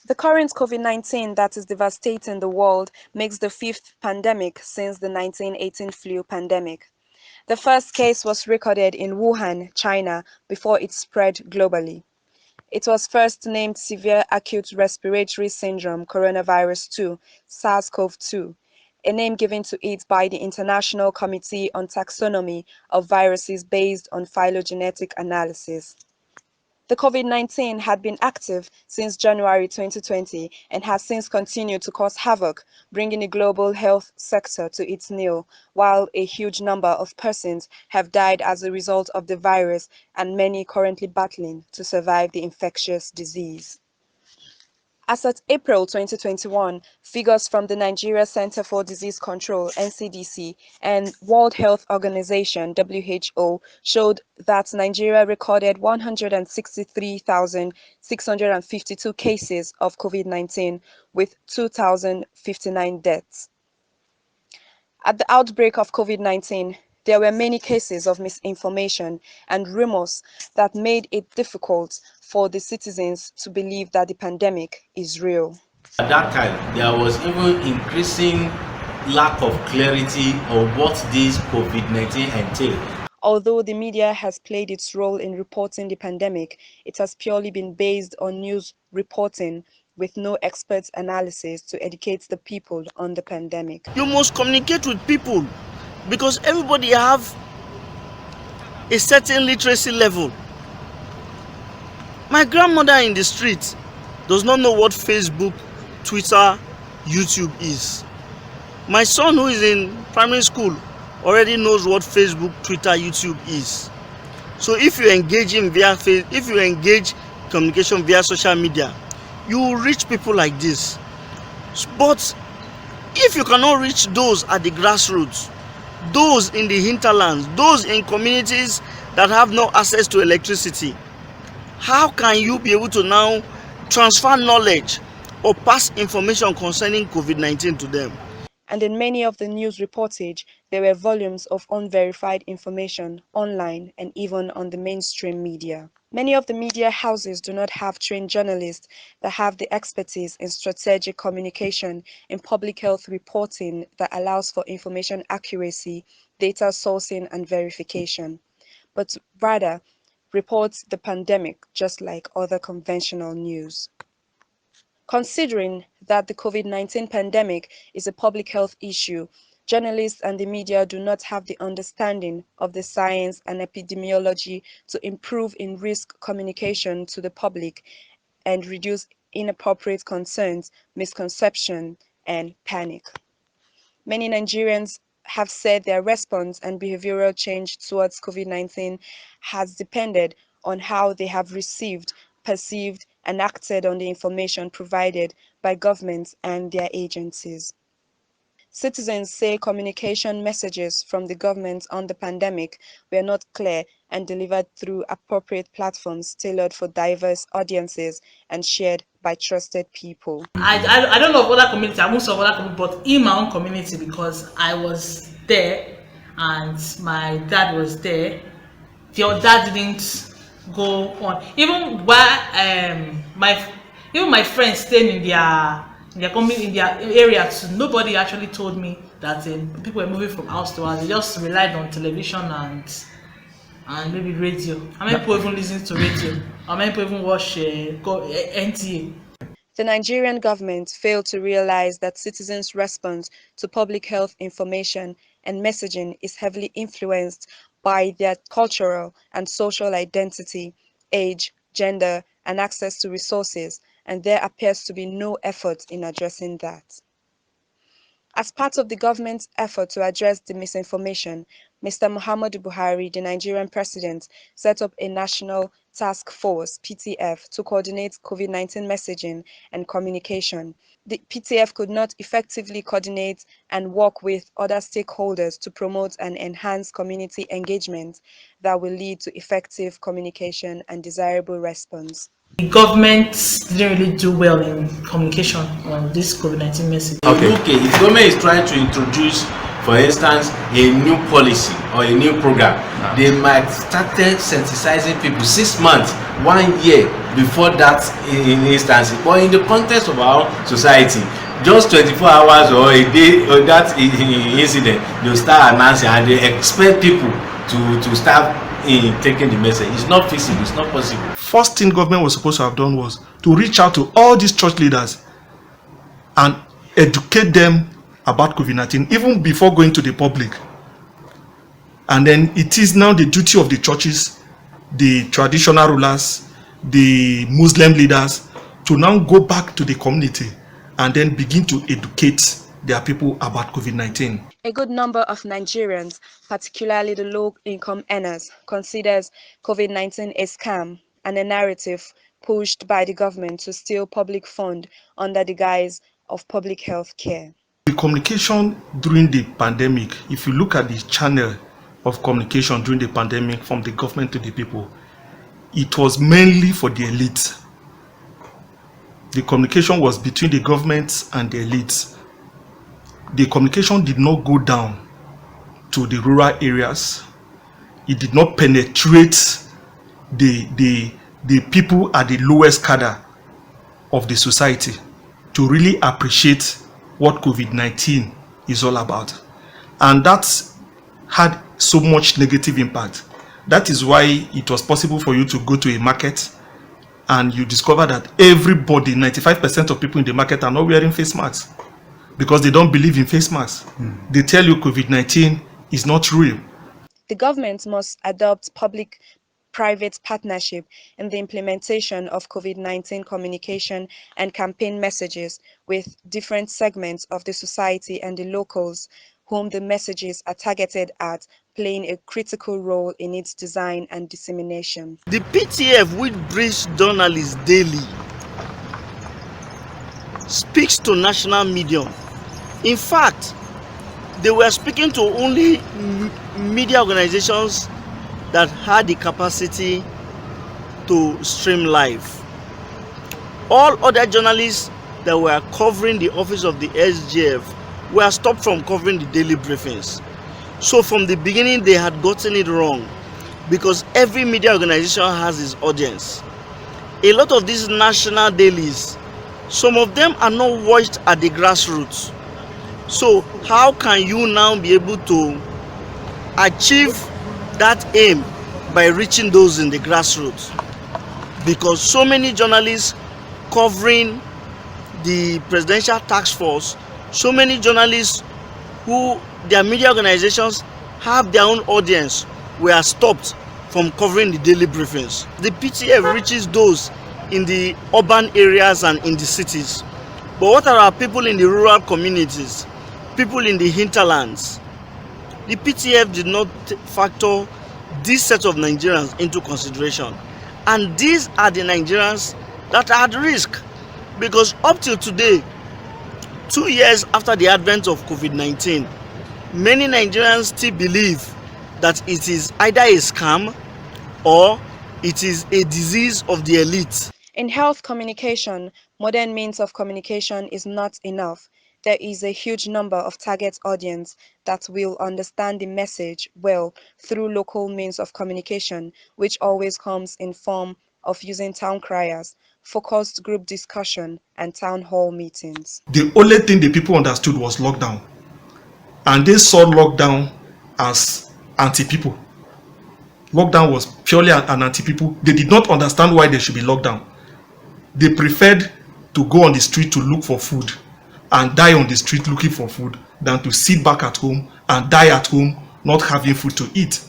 The current COVID-19 that is devastating the world makes the fifth pandemic since the 1918 flu pandemic. The first case was recorded in Wuhan, China, before it spread globally. It was first named Severe Acute Respiratory Syndrome Coronavirus 2, SARS-CoV-2, a name given to it by the International Committee on Taxonomy of Viruses based on phylogenetic analysis. The COVID-19 had been active since January 2020 and has since continued to cause havoc, bringing the global health sector to its kneel, while a huge number of persons have died as a result of the virus and many currently battling to survive the infectious disease. As at April 2021, figures from the Nigeria Center for Disease Control (NCDC) and World Health Organization (WHO) showed that Nigeria recorded 163,652 cases of COVID-19 with 2,059 deaths. At the outbreak of COVID-19, there were many cases of misinformation and rumors that made it difficult for the citizens to believe that the pandemic is real. At that time, there was even increasing lack of clarity of what this COVID-19 entailed. Although the media has played its role in reporting the pandemic, it has purely been based on news reporting with no expert analysis to educate the people on the pandemic. You must communicate with people because everybody have a certain literacy level. My grandmother in the street does not know what Facebook, Twitter, YouTube is. My son who is in primary school already knows what Facebook, Twitter, YouTube is. So if you engage communication via social media, you will reach people like this. But if you cannot reach those at the grassroots, those in the hinterlands, those in communities that have no access to electricity, how can you be able to now transfer knowledge or pass information concerning COVID-19 to them? And in many of the news reportage, there were volumes of unverified information online and even on the mainstream media. Many of the media houses do not have trained journalists that have the expertise in strategic communication, in public health reporting that allows for information accuracy, data sourcing and verification, but rather reports the pandemic just like other conventional news. Considering that the COVID-19 pandemic is a public health issue, journalists and the media do not have the understanding of the science and epidemiology to improve in risk communication to the public and reduce inappropriate concerns, misconception, and panic. Many Nigerians have said their response and behavioral change towards COVID-19 has depended on how they have received, perceived, and acted on the information provided by governments and their agencies. Citizens say communication messages from the government on the pandemic were not clear and delivered through appropriate platforms tailored for diverse audiences and shared by trusted people. I don't know of other community, I most of other community, but in my own community, because I was there and my dad was there, your dad didn't go on. Even while my friends staying in their community, in their area too, nobody actually told me that people were moving from house to house. They just relied on television and maybe radio. How many people even listen to radio? How many people even watch NTA? The Nigerian government failed to realize that citizens' response to public health information and messaging is heavily influenced by their cultural and social identity, age, gender, and access to resources, and there appears to be no effort in addressing that. As part of the government's effort to address the misinformation, Mr. Muhammadu Buhari, the Nigerian president, set up a national task force, PTF, to coordinate COVID-19 messaging and communication. The PTF could not effectively coordinate and work with other stakeholders to promote and enhance community engagement that will lead to effective communication and desirable response. The government didn't really do well in communication on this COVID-19 message. Okay, if government is trying to introduce for instance, a new policy or a new program, they might started sensitizing people 6 months, 1 year before that in instance. But in the context of our society, just 24 hours or a day or that incident, they'll start announcing and they expect people to start taking the message. It's not feasible, it's not possible. First thing government was supposed to have done was to reach out to all these church leaders and educate them about COVID-19 even before going to the public. And then it is now the duty of the churches, the traditional rulers, the Muslim leaders to now go back to the community and then begin to educate their people about COVID-19. A good number of Nigerians, particularly the low-income earners, considers COVID-19 a scam and a narrative pushed by the government to steal public fund under the guise of public health care. The communication during the pandemic, if you look at the channel of communication during the pandemic from the government to the people, it was mainly for the elite. The communication was between the government and the elites. The communication did not go down to the rural areas. It did not penetrate the people at the lowest cadre of the society to really appreciate what COVID-19 is all about. And that had so much negative impact. That is why it was possible for you to go to a market and you discover that everybody, 95% of people in the market are not wearing face masks because they don't believe in face masks. They tell you COVID-19 is not real. The government must adopt public-private partnership in the implementation of COVID-19 communication and campaign messages with different segments of the society and the locals whom the messages are targeted at, playing a critical role in its design and dissemination. The PTF, which briefs journalists daily, speaks to national media. In fact, they were speaking to only media organizations that had the capacity to stream live. All other journalists that were covering the office of the SGF were stopped from covering the daily briefings. So from the beginning, they had gotten it wrong because every media organization has its audience. A lot of these national dailies, some of them are not watched at the grassroots. So how can you now be able to achieve that aim by reaching those in the grassroots? Because so many journalists covering the presidential task force, so many journalists who their media organizations have their own audience were stopped from covering the daily briefings. The PTF reaches those in the urban areas and in the cities. But what are our people in the rural communities, people in the hinterlands? The PTF did not factor this set of Nigerians into consideration. And these are the Nigerians that are at risk. Because up till today, 2 years after the advent of COVID-19, many Nigerians still believe that it is either a scam or it is a disease of the elite. In health communication, modern means of communication is not enough. There is a huge number of target audience that will understand the message well through local means of communication, which always comes in form of using town criers, focused group discussion, and town hall meetings. The only thing the people understood was lockdown. And they saw lockdown as anti-people. Lockdown was purely an anti-people. They did not understand why there should be lockdown. They preferred to go on the street to look for food and die on the street looking for food than to sit back at home and die at home not having food to eat.